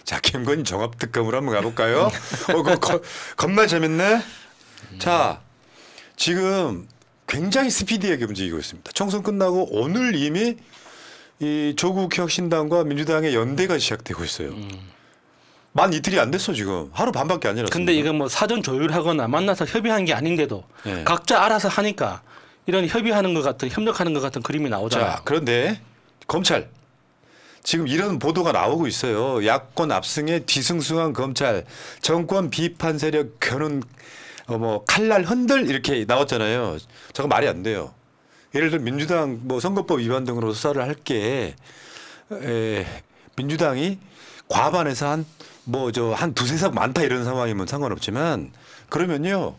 자, 김건희 종합특검으로 한번 가볼까요? 겁나 재밌네. 자, 지금 굉장히 스피디하게 움직이고 있습니다. 총선 끝나고 오늘 이미 이 조국 혁신당과 민주당의 연대가 시작되고 있어요. 만 이틀이 안 됐어 지금. 하루 반밖에 안 지났습니다. 근데 이건 뭐 사전 조율하거나 만나서 협의한 게 아닌데도 네. 각자 알아서 하니까 이런 협의하는 것 같은 협력하는 것 같은 그림이 나오잖아요. 자, 그런데 검찰 지금 이런 보도가 나오고 있어요. 야권 압승에 뒤숭숭한 검찰, 정권 비판 세력 겨눈 뭐 칼날 흔들 이렇게 나왔잖아요. 저거 말이 안 돼요. 예를 들어 민주당 뭐 선거법 위반 등으로 수사를 할 게 민주당이 과반에서 한 두세 석 많다 이런 상황이면 상관없지만 그러면요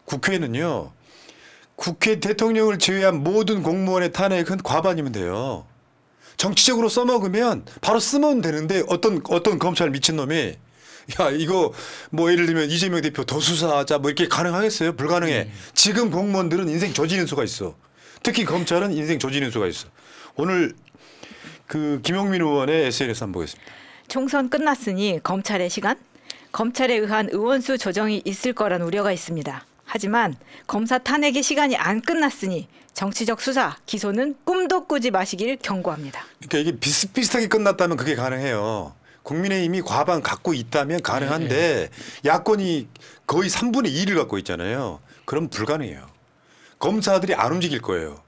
국회는요 국회 대통령을 제외한 모든 공무원의 탄핵은 과반이면 돼요. 정치적으로 써먹으면 바로 쓰면 되는데 어떤 검찰 미친놈이 야 이거 뭐 예를 들면 이재명 대표 더 수사하자 뭐 이렇게 가능하겠어요? 불가능해. 지금 공무원들은 인생 조지는 수가 있어. 특히 검찰은 인생 조지는 수가 있어. 오늘 그 김용민 의원의 SNS 한번 보겠습니다. 총선 끝났으니 검찰의 시간? 검찰에 의한 의원수 조정이 있을 거란 우려가 있습니다. 하지만 검사 탄핵의 시간이 안 끝났으니 정치적 수사, 기소는 꿈도 꾸지 마시길 경고합니다. 그러니까 이게 비슷비슷하게 끝났다면 그게 가능해요. 국민의힘이 과반 갖고 있다면 가능한데 야권이 거의 3분의 2를 갖고 있잖아요. 그럼 불가능해요. 검사들이 안 움직일 거예요.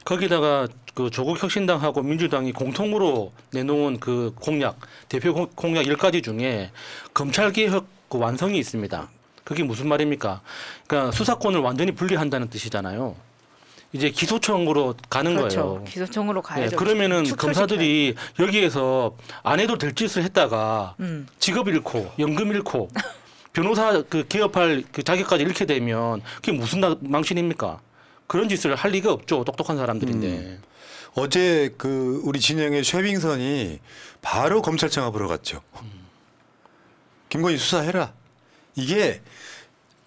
거기다가 그 조국 혁신당하고 민주당이 공통으로 내놓은 그 공약, 대표 공약 10가지 중에 검찰 개혁 그 완성이 있습니다. 그게 무슨 말입니까? 그러니까 수사권을 완전히 분리한다는 뜻이잖아요. 이제 기소청으로 가는 그렇죠. 거예요. 기소청으로 가야죠. 그러면은 검사들이 여기에서 안 해도 될 짓을 했다가 직업 잃고 연금 잃고 변호사 그 개업할 그 자격까지 잃게 되면 그게 무슨 망신입니까? 그런 짓을 할 리가 없죠. 똑똑한 사람들인데. 어제 그 우리 진영의 쉐빙선이 바로 검찰청 앞으로 갔죠. 김건희 수사해라. 이게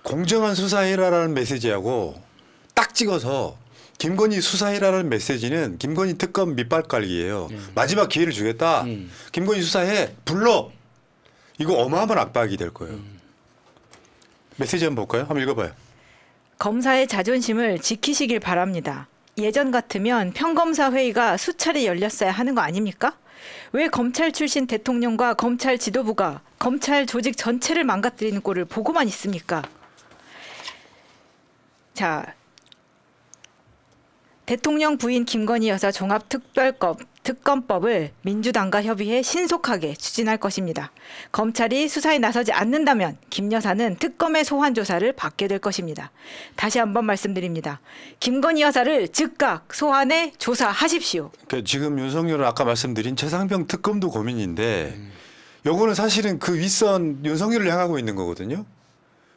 공정한 수사해라라는 메시지하고 딱 찍어서 김건희 수사해라는 메시지는 김건희 특검 밑발 깔기예요. 마지막 기회를 주겠다. 김건희 수사해. 불러. 이거 어마어마한 압박이 될 거예요. 메시지 한번 볼까요? 한번 읽어봐요. 검사의 자존심을 지키시길 바랍니다. 예전 같으면 평검사 회의가 수차례 열렸어야 하는 거 아닙니까? 왜 검찰 출신 대통령과 검찰 지도부가 검찰 조직 전체를 망가뜨리는 꼴을 보고만 있습니까? 자, 대통령 부인 김건희 여사 종합특검법을 민주당과 협의해 신속하게 추진할 것입니다. 검찰이 수사에 나서지 않는다면 김 여사는 특검의 소환 조사를 받게 될 것입니다. 다시 한번 말씀드립니다. 김건희 여사를 즉각 소환해 조사하십시오. 그러니까 지금 윤석열은 아까 말씀드린 최상병 특검도 고민인데 요거는 사실은 그 윗선 윤석열을 향하고 있는 거거든요.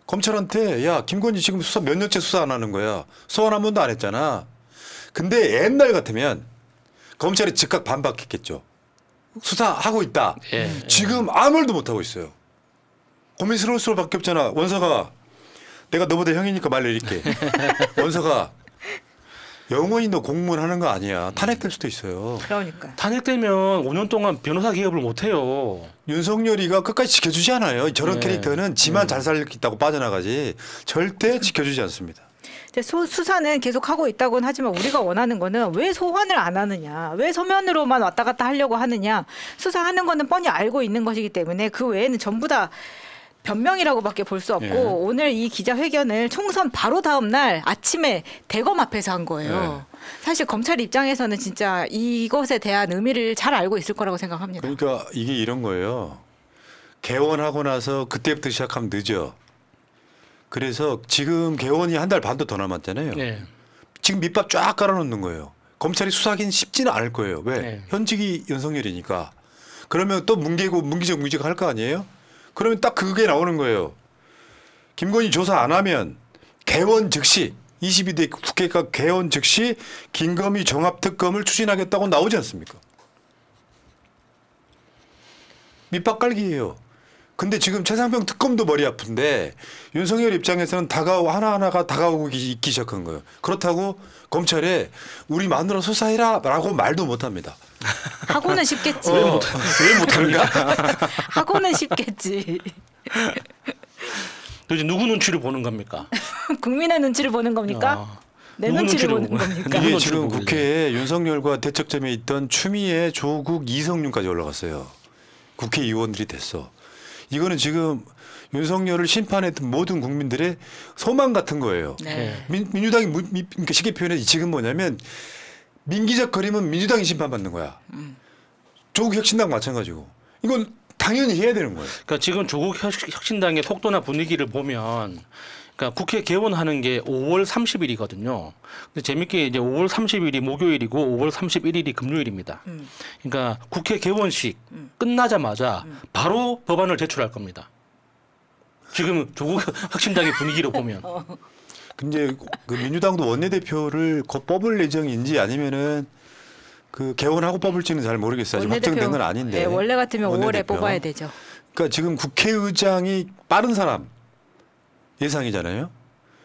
검찰한테 야 김건희 지금 수사 몇 년째 수사 안 하는 거야. 소환 한 번도 안 했잖아. 근데 옛날 같으면 검찰이 즉각 반박했겠죠. 수사하고 있다. 지금 아무 말도 못하고 있어요. 고민스러울 수밖에 없잖아. 원서가 내가 너보다 형이니까 말 내릴게. 원서가 영원히 너 공무원 하는 거 아니야. 탄핵될 수도 있어요. 그러니까. 탄핵되면 5년 동안 변호사 개업을 못 해요. 윤석열이가 끝까지 지켜주지 않아요. 저런 캐릭터는 지만 잘 살겠다고 빠져나가지 절대 지켜주지 않습니다. 수사는 계속 하고 있다고는 하지만 우리가 원하는 거는 왜 소환을 안 하느냐, 왜 서면으로만 왔다 갔다 하려고 하느냐. 수사하는 거는 뻔히 알고 있는 것이기 때문에 그 외에는 전부 다 변명이라고밖에 볼 수 없고 오늘 이 기자회견을 총선 바로 다음 날 아침에 대검 앞에서 한 거예요. 사실 검찰 입장에서는 진짜 이것에 대한 의미를 잘 알고 있을 거라고 생각합니다. 그러니까 이게 이런 거예요. 개원하고 나서 그때부터 시작하면 늦어. 그래서 지금 개원이 한 달 반도 더 남았잖아요. 지금 밑밥 쫙 깔아놓는 거예요. 검찰이 수사하기는 쉽지는 않을 거예요. 왜? 현직이 윤석열이니까. 그러면 또 문기적 할 거 아니에요? 그러면 딱 그게 나오는 거예요. 김건희 조사 안 하면 개원 즉시 22대 국회가 개원 즉시 김건희 종합특검을 추진하겠다고 나오지 않습니까? 밑밥 깔기예요. 근데 지금 최상병 특검도 머리 아픈데 윤석열 입장에서는 하나하나가 다가오고 있기 시작한 거예요. 그렇다고 검찰에 우리 마누라 수사해라 라고 말도 못합니다. 하고는 쉽겠지. 왜 못합니까? 하고는 쉽겠지. 도대체 누구 눈치를 보는 겁니까? 국민의 눈치를 보는 겁니까? 아, 내 누구 눈치를 눈치를 보는 보고- 겁니까? 누구 이게 눈치를 지금 보길래. 국회에 윤석열과 대척점에 있던 추미애, 조국, 이성윤까지 올라갔어요. 국회의원들이 됐어. 이거는 지금 윤석열을 심판했던 모든 국민들의 소망 같은 거예요. 네. 민주당이 그러니까 쉽게 표현해 지금 뭐냐면 민기적 거리면 민주당이 심판받는 거야. 조국 혁신당 마찬가지고. 이건 당연히 해야 되는 거예요. 그러니까 지금 조국 혁신당의 속도나 분위기를 보면, 그러니까 국회 개원하는 게 5월 30일이거든요. 근데 재밌게 이제 5월 30일이 목요일이고 5월 31일이 금요일입니다. 그러니까 국회 개원식 끝나자마자 바로 법안을 제출할 겁니다. 지금 조국 혁신당의 분위기로 보면. 근데 그 민주당도 원내대표를 곧 뽑을 예정인지 아니면은 그 개원하고 뽑을지는 잘 모르겠어요. 아직 확정된 건 아닌데. 네, 원래 같으면 5월에 원내대표. 뽑아야 되죠. 그러니까 지금 국회의장이 빠른 사람 예상이잖아요.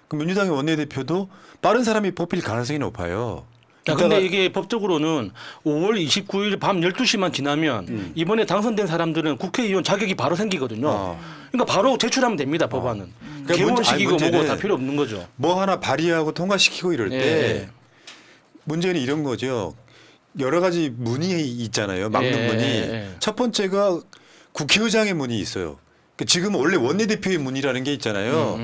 그럼 민주당의 원내대표도 빠른 사람이 뽑힐 가능성이 높아요. 자, 근데 이게 법적으로는 5월 29일 밤 12시만 지나면 이번에 당선된 사람들은 국회의원 자격이 바로 생기거든요. 그러니까 바로 제출하면 됩니다, 법안은. 그러니까 개원식이고 문제는 뭐고 다 필요 없는 거죠. 뭐 하나 발의하고 통과시키고 이럴 때 예. 문제는 이런 거죠. 여러 가지 문이 있잖아요. 막는 예, 문이. 예. 첫 번째가 국회의장의 문이 있어요. 그러니까 지금 원래 원내대표의 문이라는 게 있잖아요.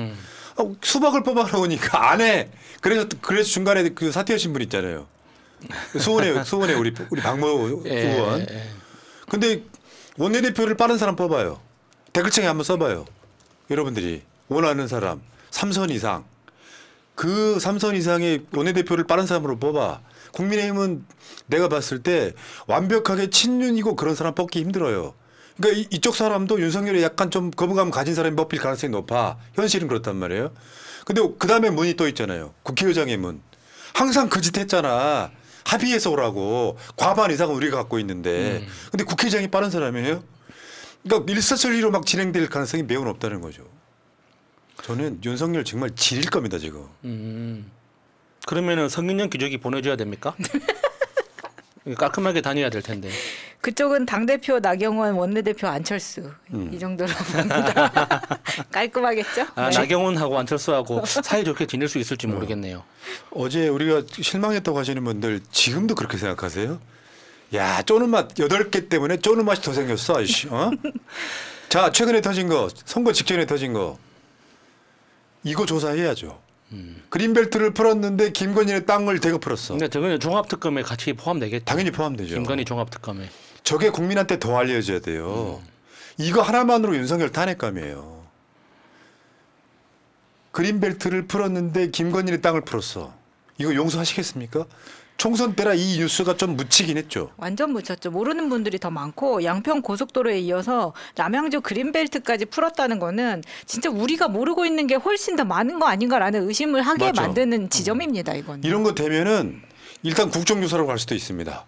수박을 뽑아놓으니까 안 해. 그래서 중간에 그 사퇴하신 분 있잖아요. 수원에 우리 박모 예, 의원. 예. 근데 원내대표를 빠른 사람 뽑아요. 댓글창에 한번 써봐요. 여러분들이 원하는 사람 3선 이상. 그 3선 이상의 원내대표를 빠른 사람으로 뽑아. 국민의힘은 내가 봤을 때 완벽하게 친윤이고 그런 사람 뽑기 힘들어요. 그러니까 이쪽 사람도 윤석열에 약간 좀 거부감 가진 사람이 뽑힐 가능성이 높아. 현실은 그렇단 말이에요. 근데 그다음에 문이 또 있잖아요. 국회의장의 문. 항상 그 짓 했잖아. 합의해서 오라고. 과반 이상은 우리가 갖고 있는데. 근데 국회의장이 빠른 사람이에요? 그러니까 일사천리로 막 진행될 가능성이 매우 높다는 거죠. 저는 윤석열 정말 지릴 겁니다, 지금. 그러면은 성인용 기저귀 보내줘야 됩니까? 깔끔하게 다녀야 될 텐데. 그쪽은 당대표 나경원, 원내대표 안철수 이 정도로 봅니다. 깔끔하겠죠? 아, 네. 나경원하고 안철수하고 사이좋게 지낼 수 있을지 모르겠네요. 어제 우리가 실망했다고 하시는 분들 지금도 그렇게 생각하세요? 야, 쪼는 맛 8개 때문에 쪼는 맛이 더 생겼어. 아이씨. 어? 자, 최근에 터진 거, 선거 직전에 터진 거. 이거 조사해야죠. 그린벨트를 풀었는데 김건희의 땅을 대거 풀었어. 근데 저거는 종합특검에 같이 포함되겠죠. 당연히 포함되죠. 김건희 종합특검에. 저게 국민한테 더 알려져야 돼요. 이거 하나만으로 윤석열 탄핵감이에요. 그린벨트를 풀었는데 김건희의 땅을 풀었어. 이거 용서하시겠습니까? 총선 때라 이 뉴스가 좀 묻히긴 했죠. 완전 묻혔죠. 모르는 분들이 더 많고 양평 고속도로에 이어서 남양주 그린벨트까지 풀었다는 거는 진짜 우리가 모르고 있는 게 훨씬 더 많은 거 아닌가라는 의심을 하게 맞죠. 만드는 지점입니다. 이건. 이런 거 되면은 일단 국정조사라고 할 수도 있습니다.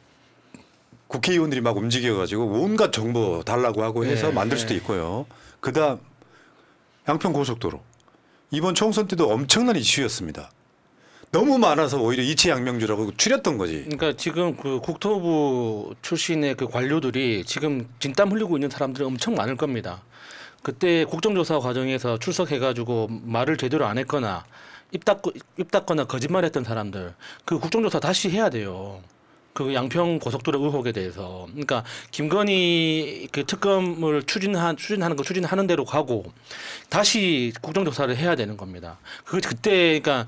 국회의원들이 막 움직여가지고 온갖 정보 달라고 하고 해서 네, 만들 수도 있고요. 그다음 양평 고속도로 이번 총선 때도 엄청난 이슈였습니다. 너무 많아서 오히려 이채양명주라고 추렸던 거지. 그러니까 지금 그 국토부 출신의 그 관료들이 지금 진땀 흘리고 있는 사람들이 엄청 많을 겁니다. 그때 국정조사 과정에서 출석해가지고 말을 제대로 안 했거나 입 닫거나 거짓말했던 사람들 그 국정조사 다시 해야 돼요. 그 양평 고속도로 의혹에 대해서. 그러니까 김건희 그 특검을 추진하는 대로 가고 다시 국정조사를 해야 되는 겁니다. 그때 그러니까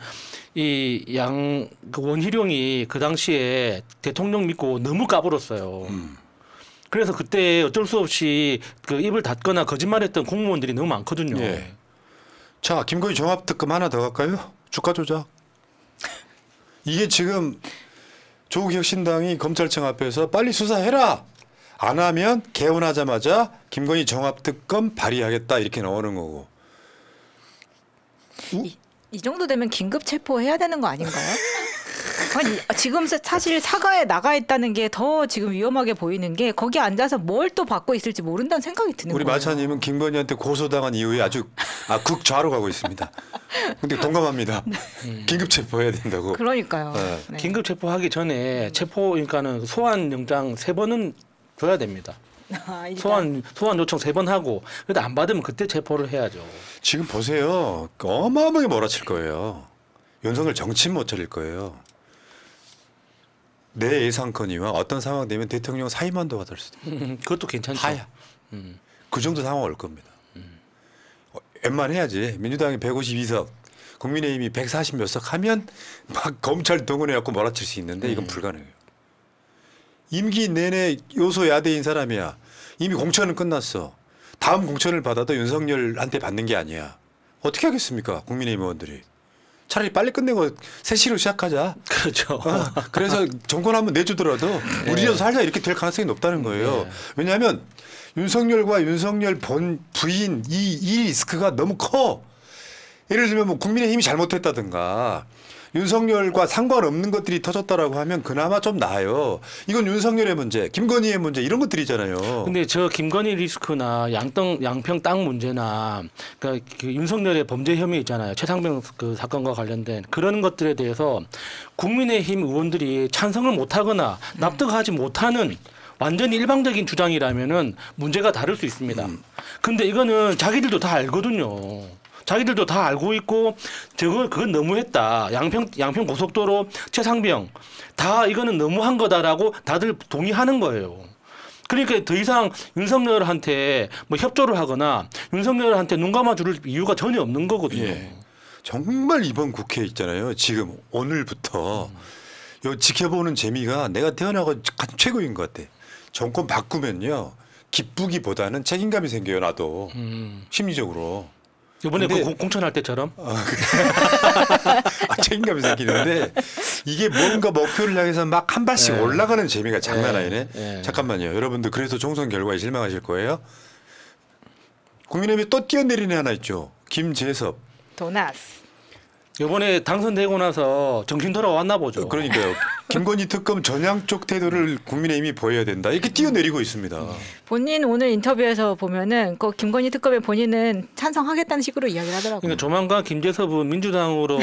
그 원희룡이 그 당시에 대통령 믿고 너무 까불었어요. 그래서 그때 어쩔 수 없이 그 입을 닫거나 거짓말했던 공무원들이 너무 많거든요. 예. 자, 김건희 종합특검 하나 더 갈까요? 주가 조작. 이게 지금 조국 혁신당이 검찰청 앞에서 빨리 수사해라. 안 하면 개원하자마자 김건희 종합특검 발의하겠다 이렇게 나오는 거고. 이 정도 되면 긴급 체포해야 되는 거 아닌가요? 아니 지금 사실 사과에 나가 있다는 게 더 지금 위험하게 보이는 게 거기 앉아서 뭘 또 받고 있을지 모른다는 생각이 드는 우리 거예요. 마차님은 김건희한테 고소당한 이후에 아주 극좌로 가고 있습니다. 근데 동감합니다. 긴급 체포해야 된다고. 그러니까요. 네. 네. 긴급 체포하기 전에 그러니까는 소환 영장 3번은 줘야 됩니다. 아, 일단. 소환 요청 3번 하고 그래도 안 받으면 그때 체포를 해야죠. 지금 보세요. 어마어마하게 몰아칠 거예요. 윤석열 정치인 못 차릴 거예요. 내 예상컨이와 어떤 상황 되면 대통령 사임한도가 될 수도 있어요. 그것도 괜찮죠. 하야. 그 정도 상황 올 겁니다. 웬만해야지. 민주당이 152석, 국민의힘이 140 몇 석 하면 막 검찰 동원해갖고 몰아칠 수 있는데 이건 불가능해요. 임기 내내 요소야대인 사람이야. 이미 공천은 끝났어. 다음 공천을 받아도 윤석열한테 받는 게 아니야. 어떻게 하겠습니까? 국민의힘 의원들이. 차라리 빨리 끝내고 새시로 시작하자. 그렇죠. 그래서 정권 한번 내주더라도 우리라도 살자 이렇게 될 가능성이 높다는 거예요. 네. 왜냐하면 윤석열과 윤석열 부인 이 리스크가 너무 커. 예를 들면 뭐 국민의힘이 잘못했다든가 윤석열과 상관없는 것들이 터졌다라고 하면 그나마 좀 나아요. 이건 윤석열의 문제, 김건희의 문제 이런 것들이잖아요. 근데 저 김건희 리스크나 양평 땅 문제나 그러니까 그 윤석열의 범죄 혐의 있잖아요. 최상병 그 사건과 관련된 그런 것들에 대해서 국민의힘 의원들이 찬성을 못하거나 납득하지 못하는 완전히 일방적인 주장이라면은 문제가 다를 수 있습니다. 근데 이거는 자기들도 다 알거든요. 자기들도 다 알고 있고 그건 너무했다. 양평 고속도로 최상병 다 이거는 너무한 거다라고 다들 동의하는 거예요. 그러니까 더 이상 윤석열한테 뭐 협조를 하거나 윤석열한테 눈 감아줄 이유가 전혀 없는 거거든요. 예. 정말 이번 국회 있잖아요. 지금 오늘부터 요 지켜보는 재미가 내가 태어나고 가장 최고인 것 같아. 정권 바꾸면요. 기쁘기보다는 책임감이 생겨요. 나도. 심리적으로. 이번에 근데- 그 공천할 때처럼 책임감이 생기는데 이게 뭔가 목표를 향해서 막 한 발씩 네. 올라가는 재미가 장난 아니네. 네. 잠깐만요. 여러분들 그래서 총선 결과에 실망하실 거예요. 국민의힘이 또 뛰어내리는 하나 있죠. 김재섭. 도나스. 이번에 당선되고 나서 정신 돌아왔나 보죠. 그러니까요. 김건희 특검 전향 쪽 태도를 국민의힘이 보여야 된다. 이렇게 뛰어내리고 있습니다. 본인 오늘 인터뷰에서 보면은 그 김건희 특검에 본인은 찬성하겠다는 식으로 이야기를 하더라고요. 그러니까 조만간 김재섭은 민주당으로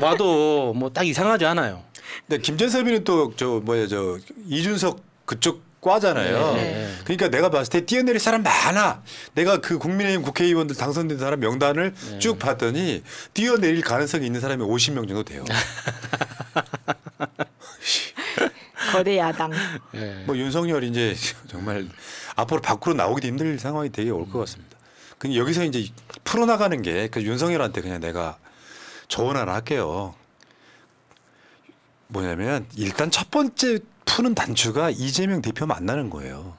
와도 뭐 딱 이상하지 않아요. 근데 김재섭이는 또 저 이준석 그쪽 과잖아요. 네. 그러니까 내가 봤을 때 뛰어내릴 사람 많아. 내가 그 국민의힘 국회의원들 당선된 사람 명단을 쭉 봤더니 뛰어내릴 가능성이 있는 사람이 50명 정도 돼요. 거대 야당. 예. 뭐 윤석열이 이제 정말 앞으로 밖으로 나오기도 힘들 상황이 되게 올 것 같습니다. 근데 여기서 이제 풀어나가는 게 그 윤석열한테 그냥 내가 조언 하나 할게요. 뭐냐면 일단 첫 번째 푸는 단추가 이재명 대표 만나는 거예요.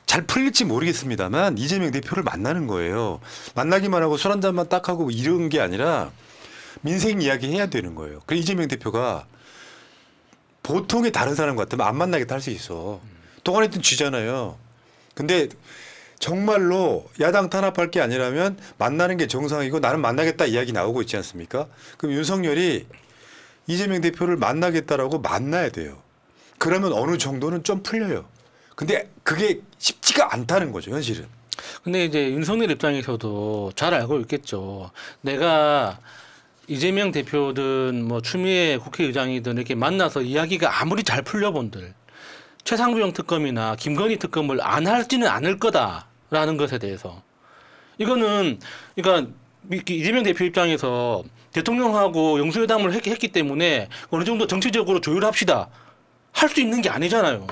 잘 풀릴지 모르겠습니다만 이재명 대표를 만나는 거예요. 만나기만 하고 술 한 잔만 딱 하고 이런 게 아니라 민생 이야기 해야 되는 거예요. 그래서 이재명 대표가 보통의 다른 사람 같으면 안 만나겠다 할 수 있어. 동안에 있던 쥐잖아요. 근데 정말로 야당 탄압할 게 아니라면 만나는 게 정상이고 나는 만나겠다 이야기 나오고 있지 않습니까? 그럼 윤석열이 이재명 대표를 만나겠다라고 만나야 돼요. 그러면 어느 정도는 좀 풀려요. 근데 그게 쉽지가 않다는 거죠, 현실은. 근데 이제 윤석열 입장에서도 잘 알고 있겠죠. 내가 이재명 대표든 뭐 추미애 국회의장이든 이렇게 만나서 이야기가 아무리 잘 풀려본들 최상병 특검이나 김건희 특검을 안 할지는 않을 거다라는 것에 대해서 이거는 그러니까 이재명 대표 입장에서 대통령하고 영수회담을 했기 때문에 어느 정도 정치적으로 조율합시다 할 수 있는 게 아니잖아요.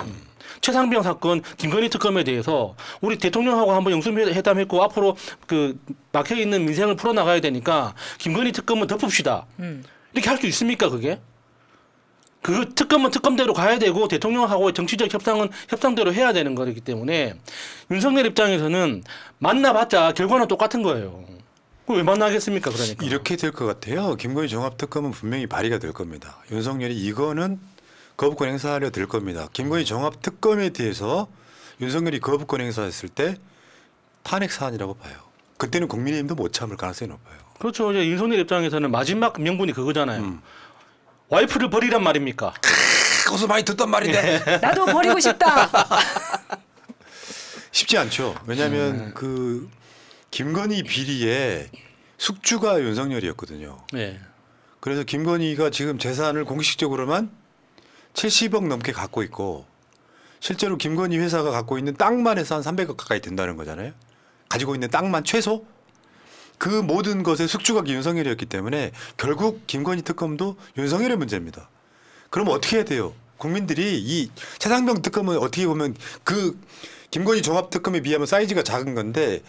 최상병 사건, 김건희 특검에 대해서 우리 대통령하고 한번 영수회담했고 앞으로 그 막혀 있는 민생을 풀어 나가야 되니까 김건희 특검은 덮읍시다. 이렇게 할 수 있습니까 그게? 그 특검은 특검대로 가야 되고 대통령하고의 정치적 협상은 협상대로 해야 되는 거기 때문에 윤석열 입장에서는 만나봤자 결과는 똑같은 거예요. 왜 만나겠습니까 그러니까. 이렇게 될 것 같아요. 김건희 종합특검은 분명히 발의가 될 겁니다. 윤석열이 이거는 거부권 행사하려 될 겁니다. 김건희 종합특검에 대해서 윤석열이 거부권 행사했을 때 탄핵 사안이라고 봐요. 그때는 국민의힘도 못 참을 가능성이 높아요. 그렇죠. 이제 윤석열 입장에서는 마지막 명분이 그거잖아요. 와이프를 버리란 말입니까? 거기서 많이 듣던 말인데 나도 버리고 싶다. 쉽지 않죠. 왜냐하면 그 김건희 비리의 숙주가 윤석열이었거든요. 네. 그래서 김건희가 지금 재산을 공식적으로만 70억 넘게 갖고 있고 실제로 김건희 회사가 갖고 있는 땅만 해서 한 300억 가까이 된다는 거잖아요. 가지고 있는 땅만 최소 그 모든 것의 숙주가 윤석열이었기 때문에 결국 김건희 특검도 윤석열의 문제입니다. 그럼 어떻게 해야 돼요? 국민들이 이 최상병 특검은 어떻게 보면 그 김건희 종합 특검에 비하면 사이즈가 작은 건데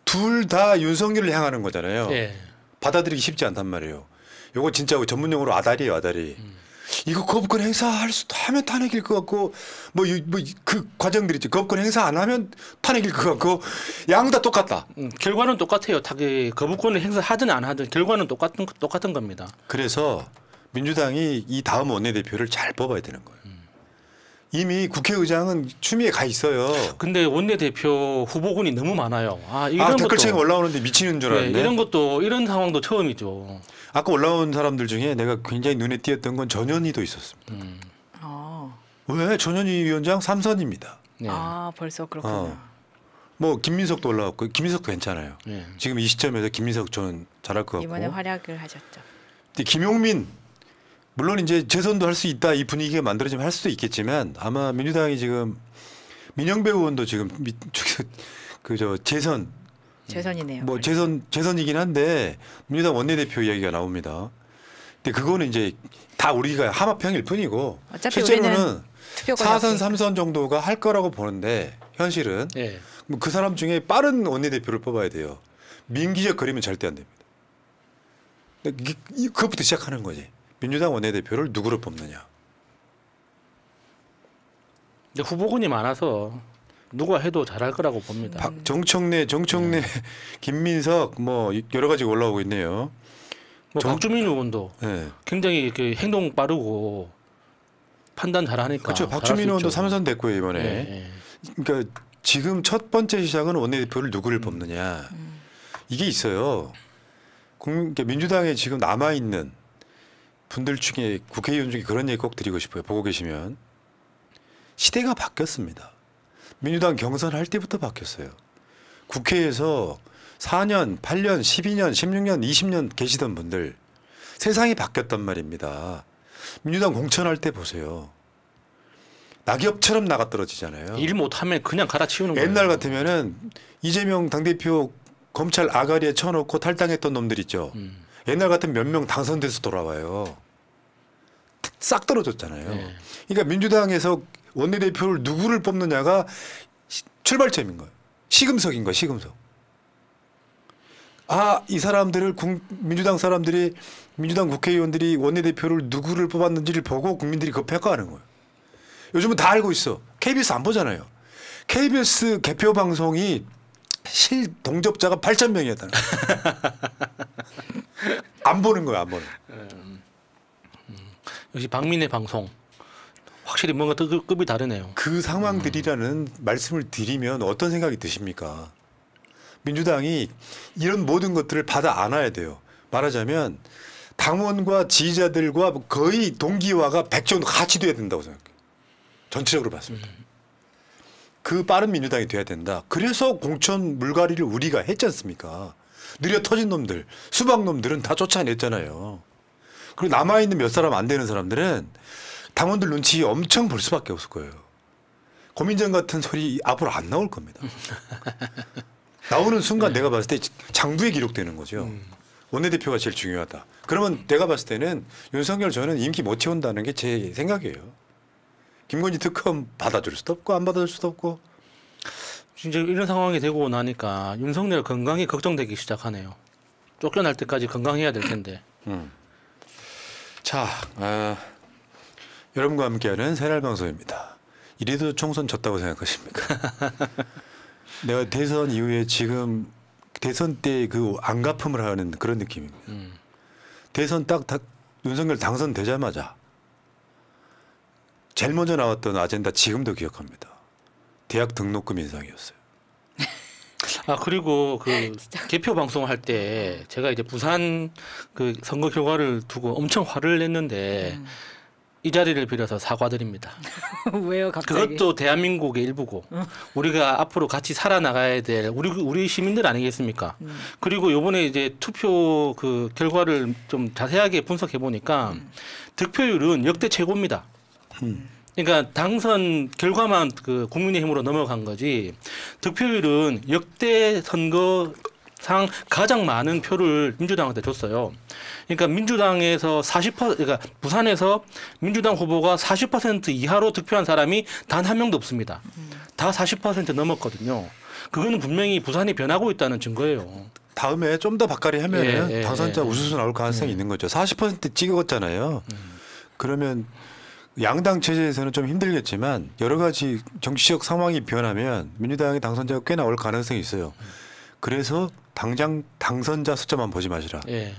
둘 다 윤석열을 향하는 거잖아요. 네. 받아들이기 쉽지 않단 말이에요. 요거 진짜 전문용어로 아다리예요, 아다리. 이거 거부권 행사할 수 하면 탄핵일 것 같고 뭐 그 과정들이 있죠. 거부권 행사 안 하면 탄핵일 것 같고 양 다 똑같다. 결과는 똑같아요. 거부권을 행사하든 안 하든 결과는 똑같은 겁니다. 그래서 민주당이 이 다음 원내대표를 잘 뽑아야 되는 거예요. 이미 국회의장은 추미애 가 있어요. 근데 원내대표 후보군이 너무 많아요. 이런 댓글창에 올라오는데 미치는 줄 알았네. 이런 상황도 처음이죠. 아까 올라온 사람들 중에 내가 굉장히 눈에 띄었던 건 전현희도 있었습니다. 왜? 전현희 위원장 3선입니다. 네. 벌써 그렇구나. 뭐 김민석도 올라왔고 김민석도 괜찮아요. 네. 지금 이 시점에서 김민석 전 잘할 것 같고. 이번에 활약을 하셨죠. 근데 김용민 물론 이제 재선도 할 수 있다 이 분위기가 만들어지면 할 수도 있겠지만 아마 민주당이 지금 민영배 의원도 지금 그저 재선이네요. 뭐 재선이긴 한데 민주당 원내대표 이야기가 나옵니다. 근데 그거는 이제 다 우리가 함합형일 뿐이고 어차피 실제로는 투표권이 4선, 없으니까. 3선 정도가 할 거라고 보는데 현실은 네. 그 사람 중에 빠른 원내대표를 뽑아야 돼요. 민기적 거리면 절대 안 됩니다. 근데 그것부터 시작하는 거지. 민주당 원내대표를 누구로 뽑느냐. 근데 후보군이 많아서 누가 해도 잘할 거라고 봅니다. 정청래, 김민석 뭐 여러 가지 올라오고 있네요. 뭐 박주민 의원도 네. 굉장히 그 행동 빠르고 판단 잘하니까. 그렇죠. 박주민 의원도 3선 됐고요 이번에. 네. 그러니까 지금 첫 번째 시작은 원내대표를 누구를 뽑느냐. 이게 있어요. 그러니까 민주당에 지금 남아 있는 분들 중에 국회의원 중에 그런 얘기 꼭 드리고 싶어요. 보고 계시면 시대가 바뀌었습니다. 민주당 경선할 때부터 바뀌었어요. 국회에서 4년, 8년, 12년, 16년, 20년 계시던 분들 세상이 바뀌었단 말입니다. 민주당 공천할 때 보세요. 낙엽처럼 나가 떨어지잖아요. 일 못하면 그냥 갈아치우는 거예요. 옛날 같으면은 이재명 당대표 검찰 아가리에 쳐놓고 탈당했던 놈들 있죠. 옛날 같은 몇 명 당선돼서 돌아와요. 싹 떨어졌잖아요. 네. 그러니까 민주당에서 원내대표를 누구를 뽑느냐가 출발점인 거예요. 시금석인 거예요. 시금석. 이 사람들을 민주당 사람들이 민주당 국회의원들이 원내대표를 누구를 뽑았는지를 보고 국민들이 그거 평가하는 거예요. 요즘은 다 알고 있어. KBS 안 보잖아요. KBS 개표 방송이 실 동접자가 8,000명이었다는 거예요. 안 보는 거예요. 안 보는. 역시 박민의 방송 확실히 뭔가 급이 다르네요. 그 상황들이라는 말씀을 드리면 어떤 생각이 드십니까? 민주당이 이런 모든 것들을 받아 안아야 돼요. 말하자면 당원과 지지자들과 거의 동기화가 100조 같이 돼야 된다고 생각해요. 전체적으로 봤습니다. 그 빠른 민주당이 돼야 된다. 그래서 공천 물갈이를 우리가 했지 않습니까? 느려 터진 놈들, 수박 놈들은 다 쫓아냈잖아요. 그리고 남아있는 몇 사람 안 되는 사람들은 당원들 눈치 엄청 볼 수밖에 없을 거예요. 고민정 같은 소리 앞으로 안 나올 겁니다. 나오는 순간 내가 봤을 때 장부에 기록되는 거죠. 원내대표가 제일 중요하다. 그러면 내가 봤을 때는 윤석열 저는 임기 못 채운다는 게 제 생각이에요. 김건희 특검 받아줄 수도 없고 안 받아줄 수도 없고. 진짜 이런 상황이 되고 나니까 윤석열 건강이 걱정되기 시작하네요. 쫓겨날 때까지 건강해야 될 텐데. 자, 여러분과 함께하는 새날 방송입니다. 이래도 총선 졌다고 생각하십니까? 내가 대선 이후에 지금 대선 때 그 안갚음을 하는 그런 느낌입니다. 대선 딱 윤석열 당선되자마자 제일 먼저 나왔던 아젠다 지금도 기억합니다. 대학 등록금 인상이었어요. 아 그리고 그 개표 방송할 때 제가 이제 부산 그 선거 결과를 두고 엄청 화를 냈는데 이 자리를 빌어서 사과드립니다. 왜요, 갑자기? 그것도 대한민국의 일부고 우리가 앞으로 같이 살아나가야 될 우리 시민들 아니겠습니까? 그리고 요번에 이제 투표 그 결과를 좀 자세하게 분석해 보니까 득표율은 역대 최고입니다. 그러니까 당선 결과만 그 국민의힘으로 넘어간 거지 득표율은 역대 선거상 가장 많은 표를 민주당한테 줬어요. 그러니까 민주당에서 40% 그러니까 부산에서 민주당 후보가 40% 이하로 득표한 사람이 단 한 명도 없습니다. 다 40% 넘었거든요. 그거는 분명히 부산이 변하고 있다는 증거예요. 다음에 좀 더 바까리 하면 예, 당선자 예, 우수수 나올 가능성이 있는 거죠. 40% 찍었잖아요. 그러면 양당 체제에서는 좀 힘들겠지만 여러 가지 정치적 상황이 변하면 민주당의 당선자가 꽤 나올 가능성이 있어요. 그래서 당장 당선자 숫자만 보지 마시라. 예.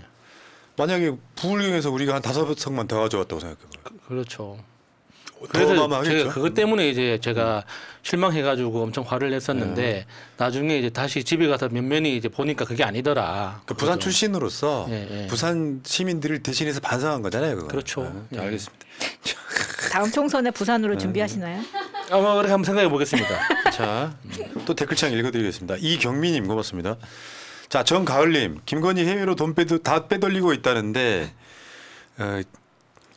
만약에 부울경에서 우리가 한 5석만 더 가져왔다고 생각해봐요. 그렇죠. 더 그래서 어마어마하겠죠. 제가 그것 때문에 이제 제가 실망해가지고 엄청 화를 냈었는데 나중에 이제 다시 집에 가서 면면히 이제 보니까 그게 아니더라. 그 부산 그거죠. 출신으로서 예, 예. 부산 시민들을 대신해서 반성한 거잖아요. 그거. 그렇죠. 네, 예. 알겠습니다. 다음 총선에 부산으로 준비하시나요? 아마 그렇게 한번 생각해 보겠습니다. 자, 또 댓글창 읽어드리겠습니다. 이경민님 고맙습니다. 자, 정가을님, 김건희 해외로 돈 다 빼돌리고 있다는데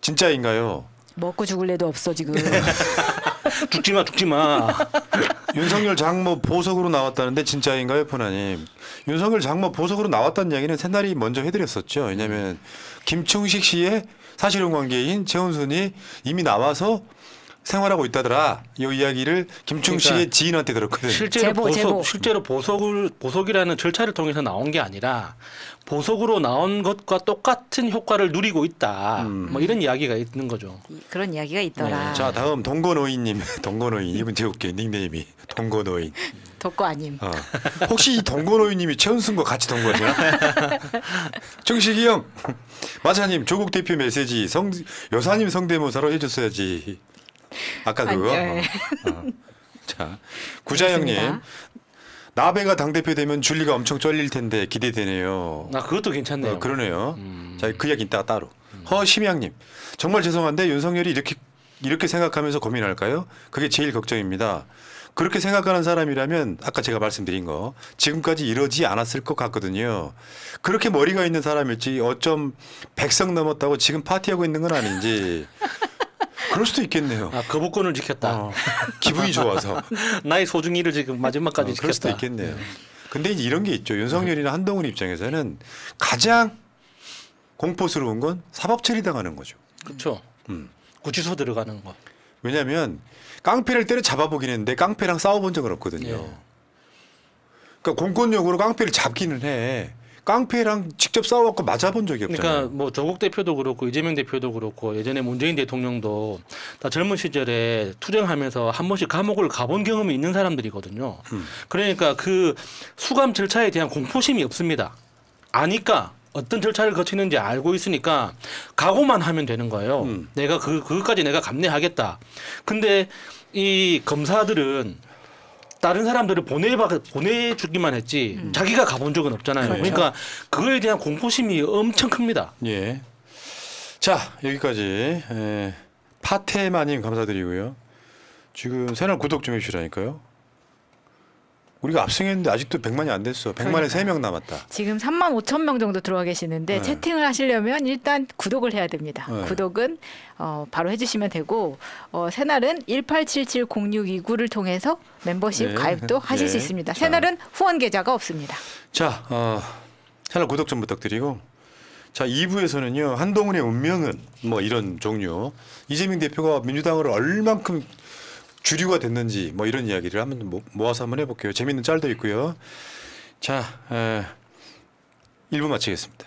진짜인가요? 먹고 죽을 애도 없어 지금. 죽지 마. 윤석열 장모 보석으로 나왔다는데 진짜인가요, 포나님? 윤석열 장모 보석으로 나왔다는 이야기는 새날이 먼저 해드렸었죠. 왜냐하면 김충식 씨의 사실혼 관계인 최은순이 이미 나와서 생활하고 있다더라. 이 이야기를 김충식의 그러니까 지인한테 들었거든요. 실제로 보석이라는 절차를 통해서 나온 게 아니라 보석으로 나온 것과 똑같은 효과를 누리고 있다. 뭐 이런 이야기가 있는 거죠. 그런 이야기가 있더라. 자, 다음 동건오인님. 동건오인 이분 제가 웃겨요. 닉네임이 동건오인. 덕고 아님. 혹시 이 동건오인님이 최은순과 같이 동거하시나? 충식이 형. 마차님 조국 대표 메시지 여사님 성대모사로 해줬어야지. 아까 그거. 자, 구자영님. 그렇습니다. 나베가 당대표 되면 줄리가 엄청 쩔릴 텐데 기대되네요. 아 그것도 괜찮네요. 그러네요. 자, 그 이야기 이따가 따로. 허심양님. 정말 죄송한데 윤석열이 이렇게 생각하면서 고민할까요? 그게 제일 걱정입니다. 그렇게 생각하는 사람이라면 아까 제가 말씀드린 거 지금까지 이러지 않았을 것 같거든요. 그렇게 머리가 있는 사람일지 어쩜 100석 넘었다고 지금 파티하고 있는 건 아닌지 그럴 수도 있겠네요. 아 거부권을 지켰다. 기분이 좋아서. 나의 소중이를 지금 마지막까지 지켰다. 그럴 수도 있겠네요. 근데 이제 이런 게 있죠. 윤석열이나 한동훈 입장에서는 가장 공포스러운 건 사법 처리당하는 거죠. 그렇죠. 구치소 들어가는 거. 왜냐하면 깡패를 때려 잡아보긴 했는데 깡패랑 싸워본 적은 없거든요. 예. 그러니까 공권력으로 깡패를 잡기는 해. 깡패랑 직접 싸워갖고 맞아본 적이 없잖아요. 그러니까 뭐 조국 대표도 그렇고 이재명 대표도 그렇고 예전에 문재인 대통령도 다 젊은 시절에 투쟁하면서 한 번씩 감옥을 가본 경험이 있는 사람들이거든요. 그러니까 그 수감 절차에 대한 공포심이 없습니다. 아니까 어떤 절차를 거치는지 알고 있으니까 각오만 하면 되는 거예요. 내가 그것까지 내가 감내하겠다. 근데 이 검사들은 다른 사람들을 보내주기만 했지 자기가 가본 적은 없잖아요. 그렇죠. 그러니까 그거에 대한 공포심이 엄청 큽니다. 예. 자, 여기까지 파테마님 감사드리고요. 지금 채널 구독 좀 해주시라니까요. 우리가 압승했는데 아직도 100만이 안 됐어. 100만에 3명 남았다. 지금 3만 5천 명 정도 들어와 계시는데 네. 채팅을 하시려면 일단 구독을 해야 됩니다. 네. 구독은 바로 해주시면 되고 새날은 18770629를 통해서 멤버십 네. 가입도 하실 네. 수 있습니다. 자. 새날은 후원 계좌가 없습니다. 자, 채널 구독 좀 부탁드리고 자 2부에서는요. 한동훈의 운명은 뭐 이런 종류 이재명 대표가 민주당을 얼만큼 주류가 됐는지 뭐 이런 이야기를 한번 모아서 한번 해볼게요. 재밌는 짤도 있고요. 자, 1부 마치겠습니다.